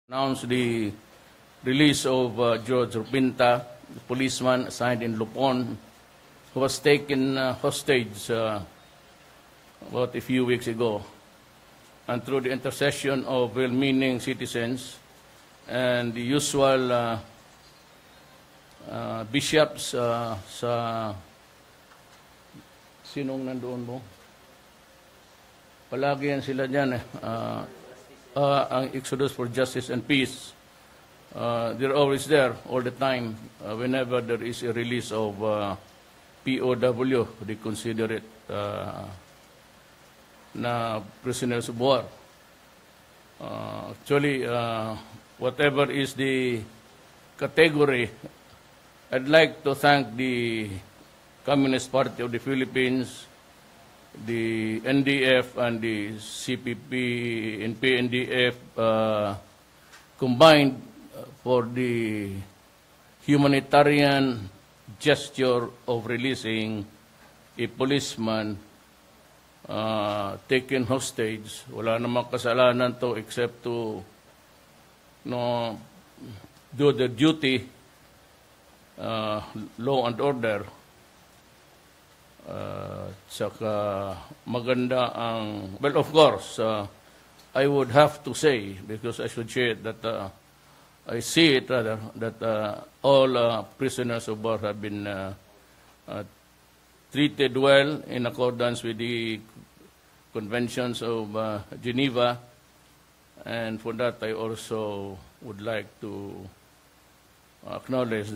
Announced the release of George Rupinta, the policeman assigned in Lupon, who was taken hostage about a few weeks ago. And through the intercession of well-meaning citizens and the usual bishops sa sinong nandoon mo? Palagi yan sila dyan ang Exodus for Justice and Peace. They're always there all the time whenever there is a release of POW. They consider it na prisoners of war. Actually, whatever is the category, I'd like to thank the Communist Party of the Philippines, the NDF and the CPP and PNDF combined for the humanitarian gesture of releasing a policeman taken hostage. Wala namang kasalanan to except to do the duty, law and order. Saka maganda ang, well, of course, I would have to say, because I should share it, that I see it rather, that all prisoners of war have been treated well in accordance with the conventions of Geneva, and for that I also would like to acknowledge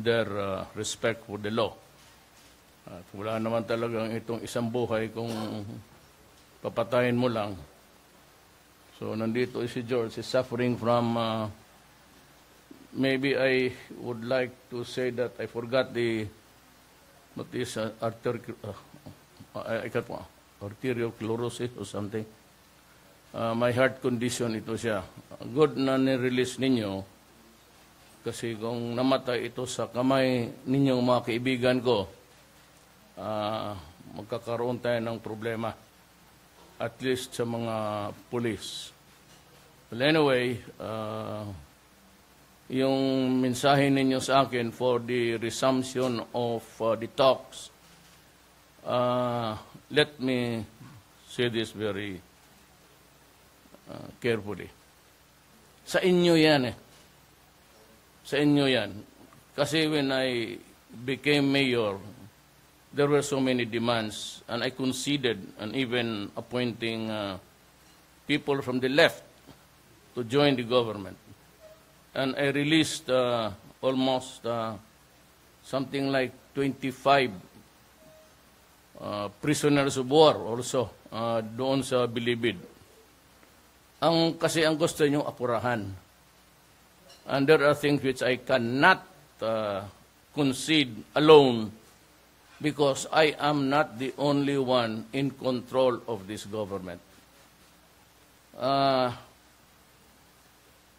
their respect for the law. At wala naman talagang itong isang buhay kung papatayin mo lang. So nandito si George is suffering from, maybe I would like to say that I forgot the, what is arteriosclerosis or something. My heart condition ito siya. Good na ni-release ninyo kasi kung namatay ito sa kamay ninyong mga kaibigan ko, magkakaroon tayo ng problema, at least sa mga police. Well, anyway, yung mensahe ninyo sa akin for the resumption of the talks, let me say this very carefully. Sa inyo yan Sa inyo yan. Kasi when I became mayor, there were so many demands, and I conceded and even appointing people from the left to join the government. And I released almost something like 25 prisoners of war also doon sa Bilibid. Kasi ang gusto nyo apurahan. And there are things which I cannot concede alone, because I am not the only one in control of this government.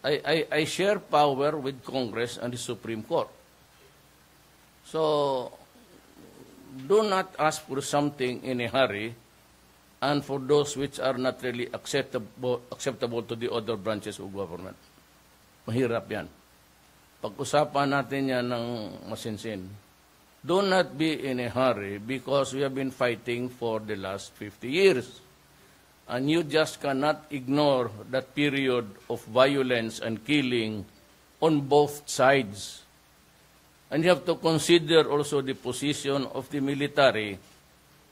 I share power with Congress and the Supreme Court. So, do not ask for something in a hurry, and for those which are not really acceptable to the other branches of government. Mahirap yan. Pag-usapan natin yan ng masinsin. Do not be in a hurry, because we have been fighting for the last 50 years. And you just cannot ignore that period of violence and killing on both sides. And you have to consider also the position of the military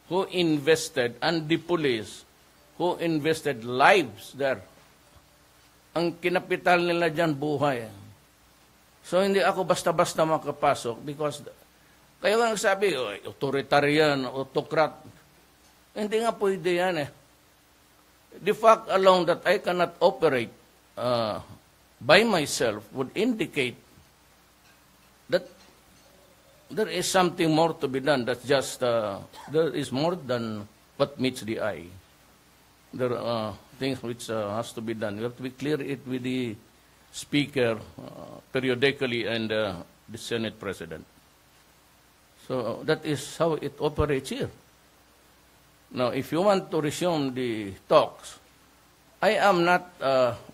who invested, and the police who invested lives there. Ang kinapital nila dyan, buhay. So hindi ako basta-basta makapasok, because kaya nga nagsabi, authoritarian, autocrat. Hindi nga pwede yan The fact alone that I cannot operate by myself would indicate that there is something more to be done. That's just, there is more than what meets the eye. There are things which has to be done. We have to be clear it with the Speaker periodically and the Senate President. So that is how it operates here. Now, if you want to resume the talks, I am not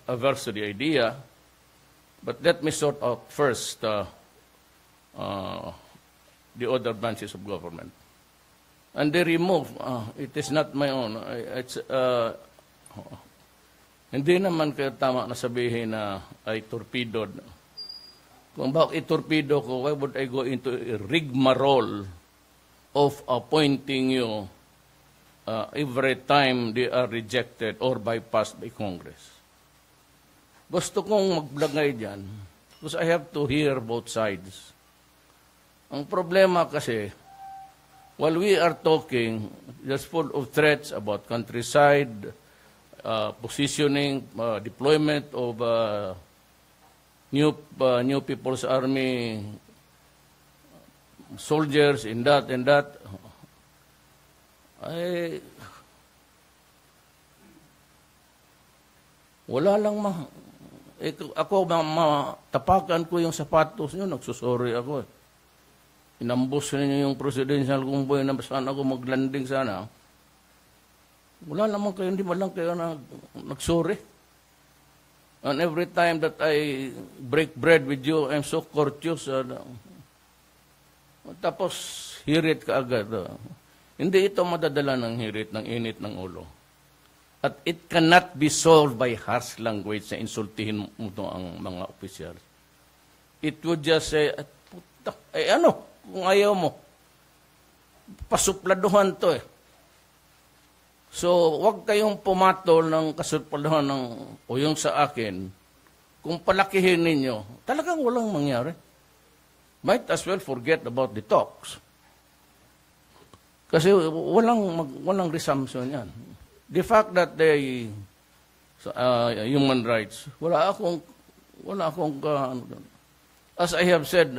averse to the idea, But let me sort out first the other branches of government. And they remove, it is not my own, hindi naman kayo tama na sabihin na ay torpedoed. Kung bakit itorpedo ko, why would I go into a rigmarole of appointing you every time they are rejected or bypassed by Congress? Gusto kong maglagay dyan because I have to hear both sides. Ang problema kasi, while we are talking, just full of threats about countryside, positioning, deployment of new People's Army soldiers in that and that. Ay, wala lang ako matapakan ko yung sapatos nyo, nagsusori ako. Inambos ninyo yung presidential convoy na saan ako maglanding sana. Wala naman kayo, hindi man lang kayo nagsorry. And every time that I break bread with you, I'm so courteous. Tapos, hirit ka agad. Hindi ito madadala ng hirit, ng init ng ulo. At it cannot be solved by harsh language na insultihin mo ang mga officials. It would just say, puta, ano, kung ayaw mo, pasupladuhan to eh. So, wag kayong pumatol ng kasupladuhan o yung sa akin. Kung palakihin ninyo, talagang walang mangyari. Might as well forget about the talks. Kasi walang resumption yan. The fact that they human rights, wala akong as I have said,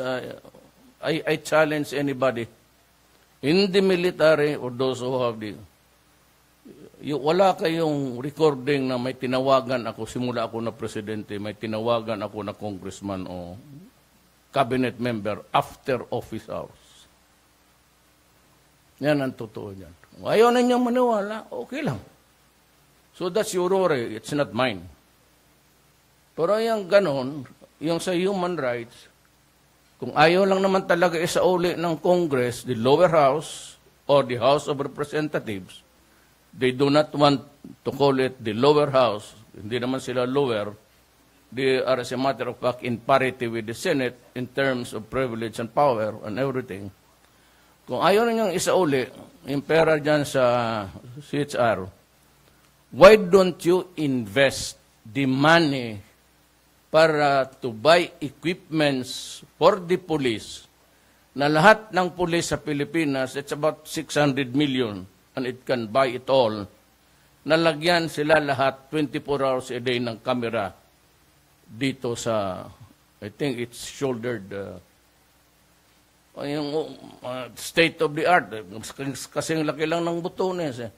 I challenge anybody in the military or those who have wala kayong recording na may tinawagan ako, simula ako na presidente, may tinawagan ako na congressman o cabinet member after office hours. Yan ang totoo yan. Ayaw na niyang maniwala, okay lang. So that's your worry, it's not mine. Pero yung ganon, yung sa human rights, kung ayaw lang naman talaga isauli ng Congress, the lower house or the House of Representatives, they do not want to call it the lower house, hindi naman sila lower, they are as a matter of fact in parity with the Senate in terms of privilege and power and everything. Kung ayaw ninyong isauli, yung pera dyan sa CHR, why don't you invest the money para to buy equipments for the police na lahat ng police sa Pilipinas, it's about 600 million and it can buy it all. Nalagyan sila lahat 24 hours a day ng camera dito sa, I think it's shouldered, yung state of the art, kasing laki lang ng butones eh.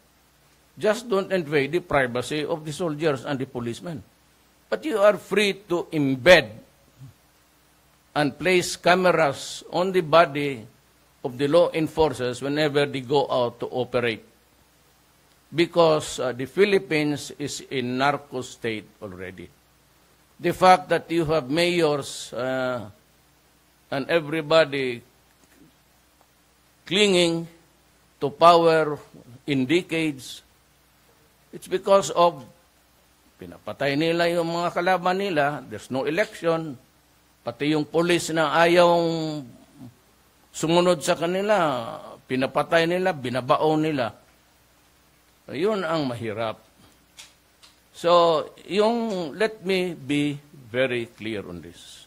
Just don't invade the privacy of the soldiers and the policemen. But you are free to embed and place cameras on the body of the law enforcers whenever they go out to operate. Because the Philippines is in narco state already. The fact that you have mayors and everybody clinging to power in decades, it's because of pinapatay nila yung mga kalaban nila, there's no election, pati yung police na ayaw sumunod sa kanila, pinapatay nila, binabaon nila. Yun ang mahirap. So, let me be very clear on this.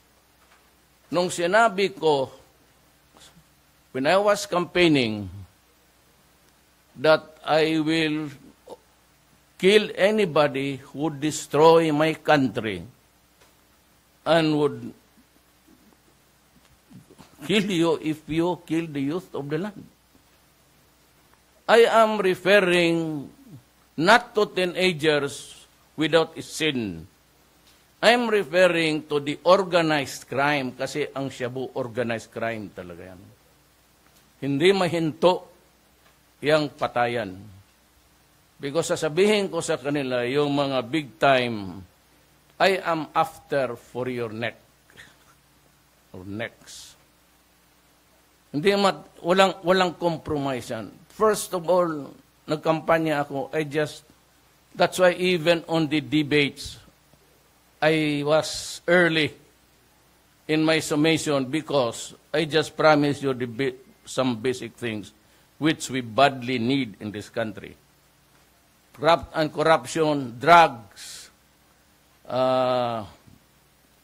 Nung sinabi ko, when I was campaigning, that I will kill anybody who would destroy my country and would kill you if you kill the youth of the land. I am referring not to teenagers without a sin. I am referring to the organized crime kasi ang shabu organized crime talaga yan. Hindi mahinto yung patayan. Because sasabihin ko sa kanila, yung mga big time, I am after for your neck. or next. Walang compromise yan. First of all, nagkampanya ako, that's why even on the debates, I was early in my summation because I just promised you some basic things which we badly need in this country. Corruption, drugs,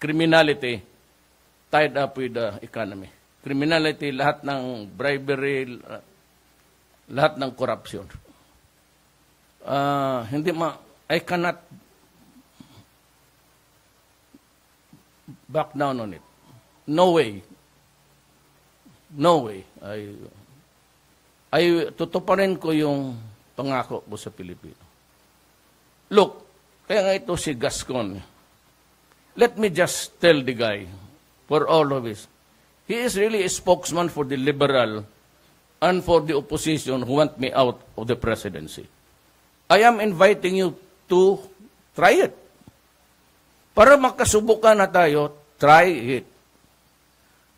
criminality tied up with the economy. Criminality, lahat ng bribery, lahat ng corruption. I cannot back down on it. No way. No way. Tutuparin ko yung pangako ko sa Pilipino. Look, kaya nga ito si Gascon. Let me just tell the guy, for all of this, he is really a spokesman for the liberal and for the opposition who want me out of the presidency. I am inviting you to try it. Para makasubukan na tayo, try it.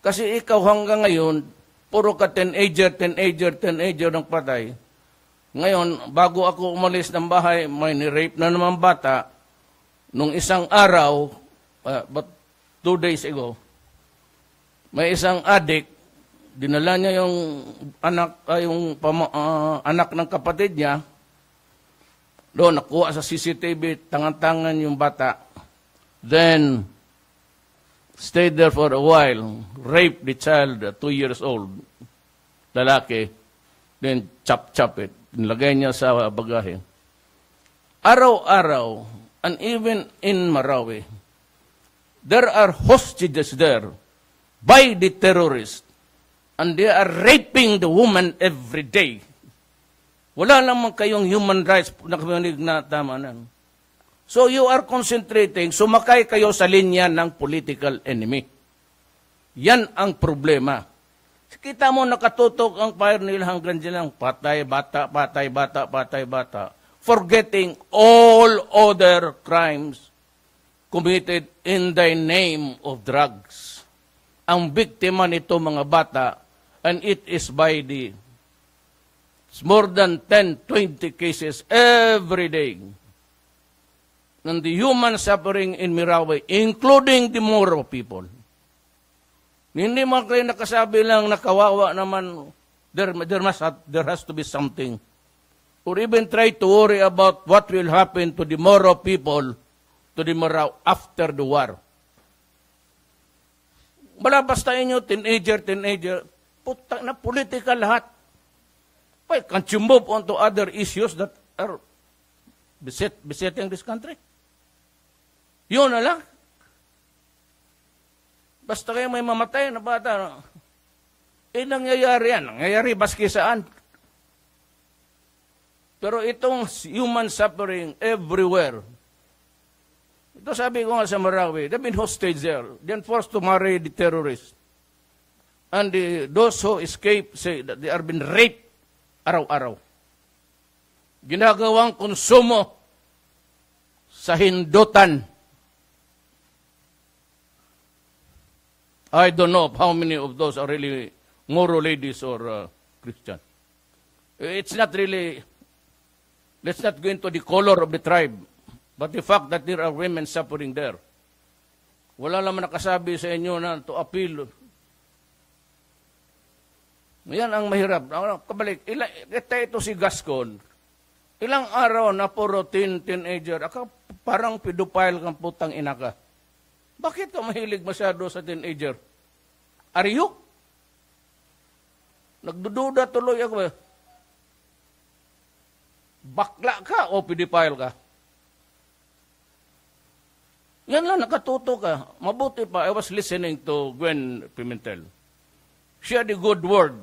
Kasi ikaw hanggang ngayon, puro ka teenager ng patay. Ngayon, bago ako umalis ng bahay, may ni-rape na naman bata. Nung isang araw, but 2 days ago, may isang adik, dinala niya yung anak ng kapatid niya. Doon, nakuha sa CCTV, tangan-tangan yung bata. Then, stayed there for a while, raped the child, 2 years old, lalaki, then chop it, nilagay niya sa bagahe. Araw-araw, and even in Marawi, there are hostages there by the terrorists, and they are raping the woman every day. Wala naman kayong human rights na kaminig na tama na. So you are concentrating, sumakay kayo sa linya ng political enemy. Yan ang problema. Kita mo nakatutok ang fire nila hanggang dyan lang, patay, bata, patay, bata, patay, bata. Forgetting all other crimes committed in the name of drugs. Ang biktima nito mga bata, and it is by the more than 10, 20 cases every day. And the human suffering in Marawi, including the Moro people. Hindi mo kayo nakasabi lang nakawawa naman, there has to be something. Or even try to worry about what will happen to the Moro people, to the Maraw after the war. Balabastain nyo, teenager, puta na political lahat. Why can't you move on to other issues that are besetting this country? Yun na lang. Basta kayo may mamatay na bata. Nangyayari yan. Nangyayari baski saan. Pero itong human suffering everywhere. Ito sabi ko nga sa Marawi, they've been hostage there. They're forced to marry the terrorists. And those who escape say that they are being raped araw-araw. Ginagawang konsumo sa hindutan. I don't know how many of those are really Moro ladies or Christian. It's not really, let's not go into the color of the tribe, but the fact that there are women suffering there. Wala naman nakasabi sa inyo na to appeal. Yan ang mahirap. Kabalik, ito si Gascon. Ilang araw na puro teenager, parang pedophile kang putang ina ka. Bakit ka mahilig masyado sa teenager? Are you? Nagdududa tuloy ako. Bakla ka o pedophile ka? Yan lang, nakatuto ka. Mabuti pa, I was listening to Gwen Pimentel. She had a good word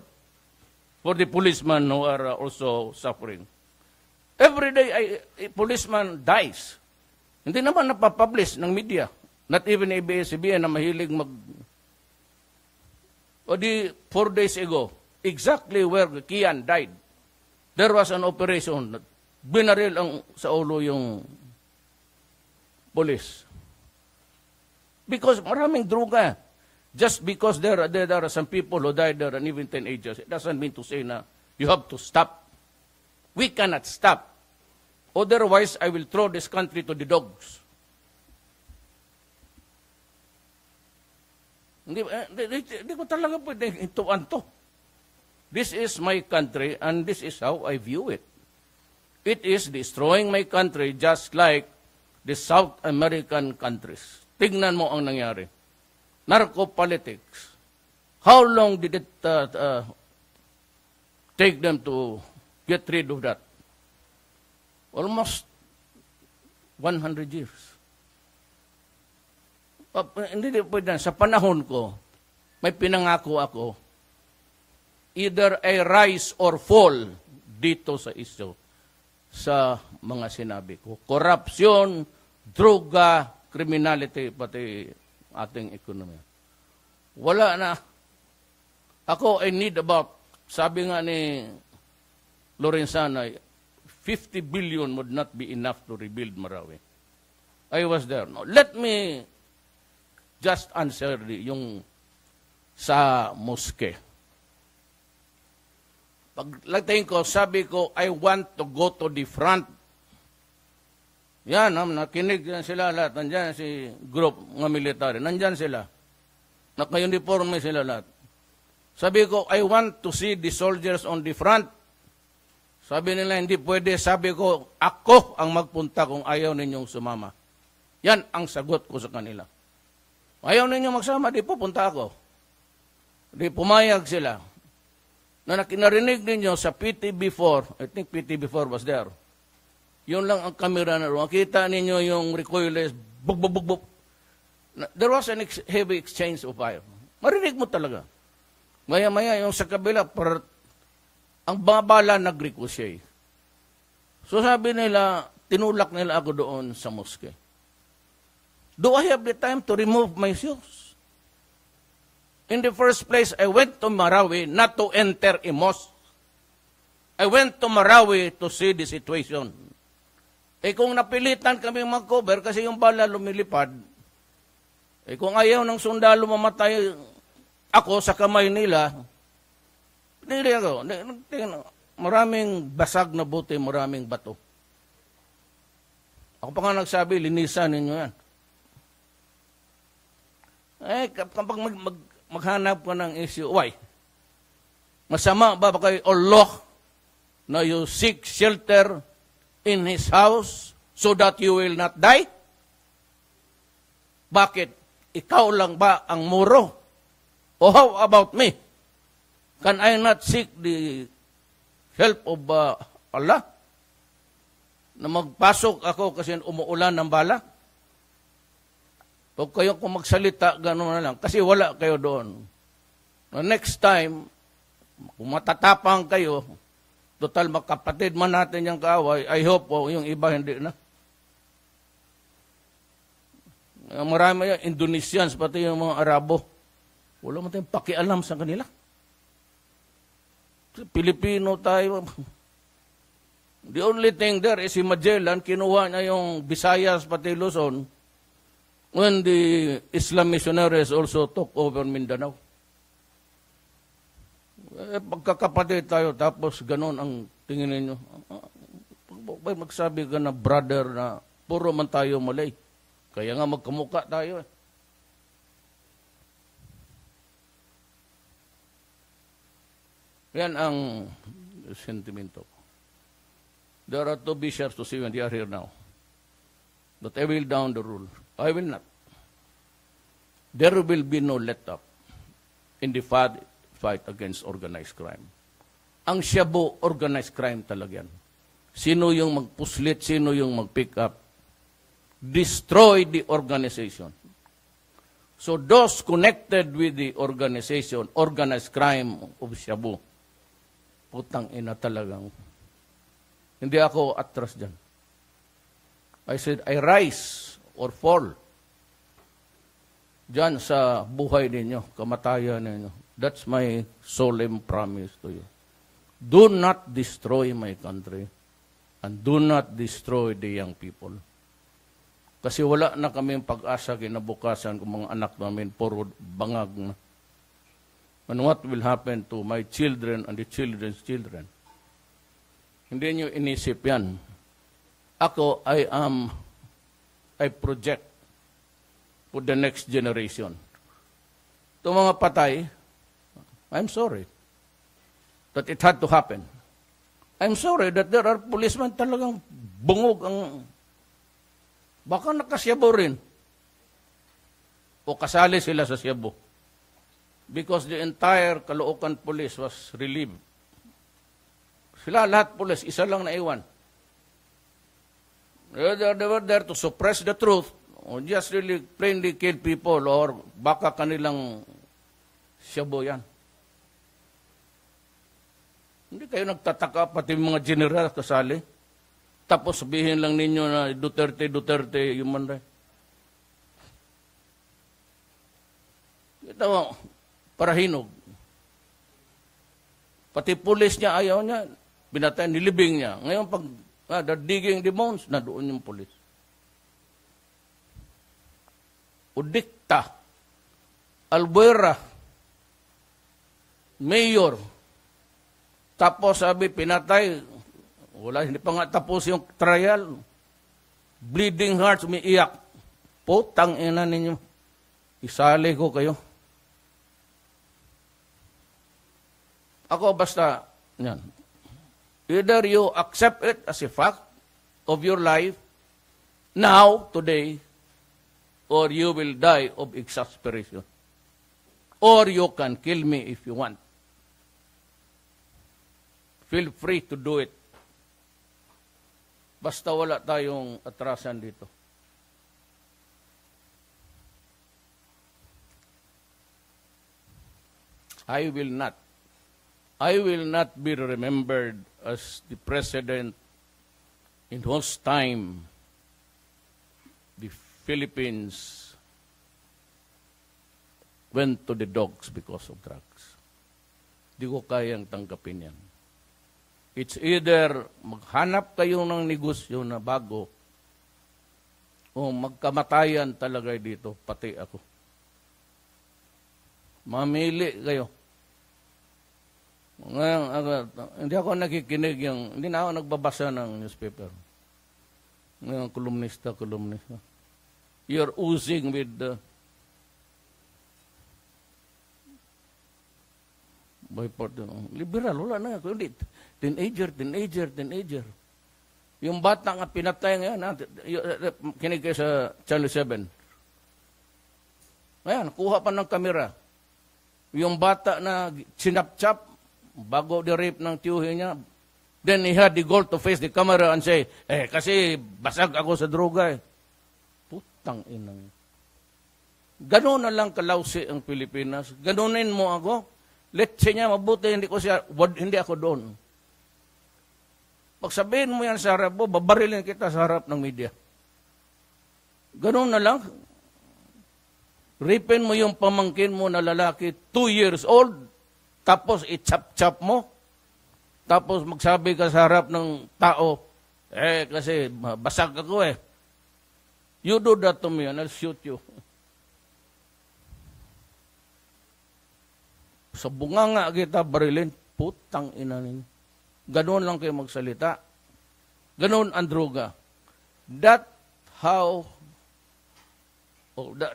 for the policemen who are also suffering. Every day, a policeman dies. Hindi naman napapublish ng media. Not even ABS-CBN na mahilig O di 4 days ago, exactly where Kian died, there was an operation. Binaril sa ulo yung police. Because maraming droga. Just because there are some people who died there and even teenagers, it doesn't mean to say na you have to stop. We cannot stop. Otherwise, I will throw this country to the dogs. Hindi ko talaga pwede ituan to. This is my country and this is how I view it. It is destroying my country just like the South American countries. Tignan mo ang nangyari. Narco-politics. How long did it take them to get rid of that? Almost 100 years. Hindi pwede. Sa panahon ko, may pinangako ako, either a rise or fall dito sa issue sa mga sinabi ko. Corruption, droga, criminality, pati ating ekonomiya. Wala na. Ako, I need about, sabi nga ni Lorenzana, 50 billion would not be enough to rebuild Marawi. I was there. No, let me just answer yung sa mosque. Paglating ko, sabi ko, I want to go to the front. Yan, nakinig yan sila lahat. Nandyan si group ng military. Nandyan sila. Naka-uniforme sila lahat. Sabi ko, I want to see the soldiers on the front. Sabi nila, hindi pwede. Sabi ko, ako ang magpunta kung ayaw ninyong sumama. Yan ang sagot ko sa kanila. Ayaw ninyong magsama, di pupunta ako. Di pumayag sila. Na nakinarinig ninyo sa PTB4, I think PTB4 was there. Yun lang ang camera na roon. Makita ninyo yung recoilless, bug, bug, bug, bug. There was a heavy exchange of fire. Marinig mo talaga. Maya-maya yung sa kabila, ang babala nag-ricochet. So sabi nila, tinulak nila ako doon sa mosque. Do I have the time to remove my shoes? In the first place, I went to Marawi not to enter a mosque. I went to Marawi to see the situation. Eh kung napilitan kami mag-cover kasi yung bala lumilipad, eh kung ayaw ng sundalo mamatay ako sa kamay nila, hindi ako. Maraming basag na buti, maraming bato. Ako pa nga nagsabi, linisan ninyo yan. Eh, kapag maghanap ka ng issue, why? Masama ba kay Allah na you seek shelter in His house so that you will not die? Bakit? Ikaw lang ba ang muro? O how about me? Can I not seek the help of Allah? Na magpasok ako kasi umuulan ng bala? Huwag kayo kung magsalita, gano'n na lang. Kasi wala kayo doon. Next time, kung matatapang kayo, total makapatid man natin yung kaaway, I hope yung iba hindi na. Marami yan, Indonesians, pati yung mga Arabo. Wala mo tayong pakialam sa kanila. Filipino tayo. The only thing there is si Magellan, kinuha niya yung Visayas, pati Luzon, when the Islam missionaries also took over Mindanao. Eh, pagkakapatid tayo, tapos ganun ang tingin ninyo. Magsabi ka na brother na puro man tayo Malay. Kaya nga magkamuka tayo. Yan ang sentimento ko. There are two bishops to see when they are here now. But I will down the rule. I will not. There will be no let-up in the fight against organized crime. Ang Shabu, organized crime talaga yan. Sino yung magpuslit, sino yung mag-pick up. Destroy the organization. So those connected with the organization, organized crime of Shabu, putang ina talagang. Hindi ako atras dyan. I said, I rise or fall dyan sa buhay ninyo, kamatayan ninyo. That's my solemn promise to you. Do not destroy my country and do not destroy the young people. Kasi wala na kaming pag-asa kinabukasan kung mga anak namin puro bangag na. And what will happen to my children and the children's children? Hindi nyo inisip yan. Ako, I project for the next generation. Itong mga patay, I'm sorry that it had to happen. I'm sorry that there are policemen talagang bungog ang baka nakasyabo rin. O kasali sila sa syabo. Because the entire Caloocan police was relieved. Sila lahat police, isa lang na iwan. They were there to suppress the truth or just really plainly kill people or baka kanilang syabo yan. Hindi kayo nagtataka pati mga general kasali. Tapos sabihin lang ninyo na Duterte, human right. Ito, para hinog. Pati pulis niya, ayaw niya, binatay, nilibing niya. Ngayon, pag they're digging the bones, na doon yung pulis. Udikta, Albuera, mayor, tapos sabi, pinatay, wala, hindi pa nga tapos yung trial. Bleeding hearts, umiiyak. Putang ina ninyo. Isali ko kayo. Ako basta, yan. Either you accept it as a fact of your life, now, today, or you will die of exasperation. Or you can kill me if you want. Feel free to do it. Basta wala tayong atrasan dito. I will not be remembered as the president in whose time the Philippines went to the dogs because of drugs. Di ko kayang tanggapin yan. It's either maghanap kayo ng negosyo na bago o magkamatayan talaga dito, pati ako. Mamili kayo. Ngayon, hindi ako nakikinig hindi na ako nagbabasa ng newspaper. Ngayon, kolumnista. You're oozing with liberal, wala na. Kundi, teenager. Yung bata nga pinatay ngayon, kinig kayo sa Channel 7. Ngayon, kuha pa ng kamera. Yung bata na sinapchap, bago di-rape ng tiyuhin niya, then he had the gall to face the camera and say, kasi basag ako sa droga eh. Putang inang. Gano'n na lang kalawsi ang Pilipinas. Ganunin mo ako. Let's say niya, mabuti, hindi ako doon. Pag sabihin mo yan sa harap mo, babarilin kita sa harap ng media. Ganun na lang. Ripin mo yung pamangkin mo na lalaki, 2 years old, tapos i-chap-chap mo, tapos magsabi ka sa harap ng tao, kasi basag ako eh. You do that to me and I'll shoot you. Sa bunganga kita barilin, putang ina ninyo. Ganon lang kayo magsalita. Ganon ang droga. That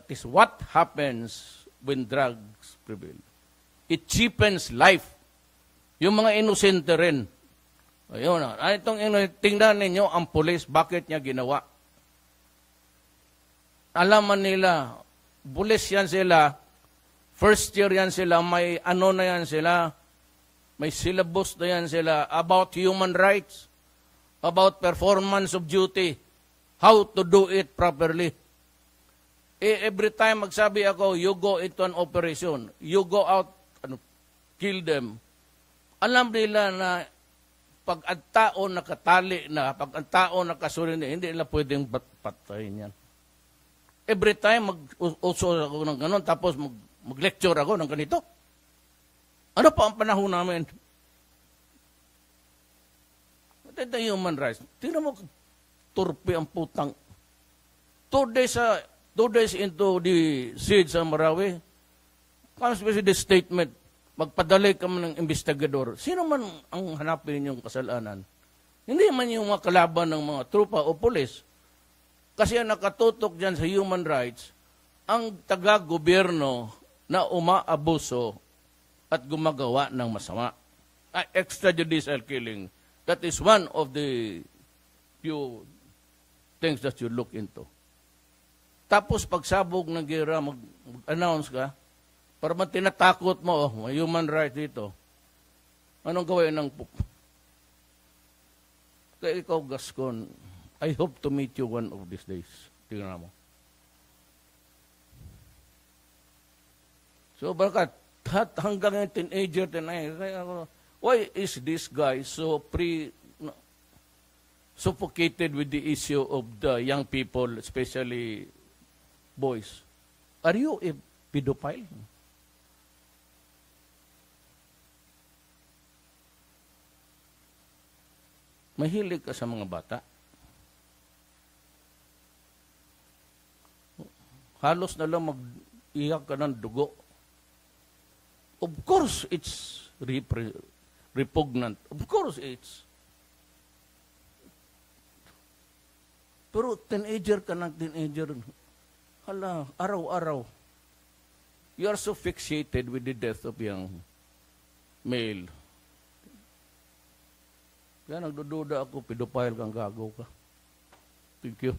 is what happens when drugs prevail. It cheapens life. Yung mga inosente rin. Ayun na. Tingnan ninyo ang pulis, bakit niya ginawa. Alaman nila, pulis yan sila, first year yan sila, may ano na yan sila, may syllabus na yan sila about human rights, about performance of duty, how to do it properly. Every time magsabi ako, you go into an operation, you go out, kill them. Alam nila na pag ang tao nakatali na, pag ang tao nakasurin na, hindi nila pwedeng patayin yan. Every time mag-uso ako ng ganon, tapos mag-lecture ako ng ganito. Ano pa ang panahon namin? Ito human rights. Tingnan mo, turpe ang putang. 2 days into the siege sa Marawi, comes with the statement, magpadali ka man ng investigador. Sino man ang hanapin yung kasalanan? Hindi man yung mga kalaban ng mga trupa o pulis. Kasi ang nakatutok dyan sa human rights, ang taga-gobyerno na umaabuso at gumagawa ng masama. Extrajudicial killing. That is one of the few things that you look into. Tapos pagsabog ng gera, mag-announce ka, para man tinatakot mo, may human rights dito. Anong gawin ng kaya ikaw, Gascon, I hope to meet you one of these days. Tingnan mo. So, bakit hanggang yung teenager, why is this guy so suffocated with the issue of the young people, especially boys? Are you a pedophile? Mahilig ka sa mga bata. Halos na lang mag-iyak ka ng dugo. Of course, it's repugnant. Of course, it's. Pero teenager ka ng teenager. Hala, araw-araw. You are so fixated with the death of young male. Kaya nagdududa ako, pedophile kang gago ka. Thank you.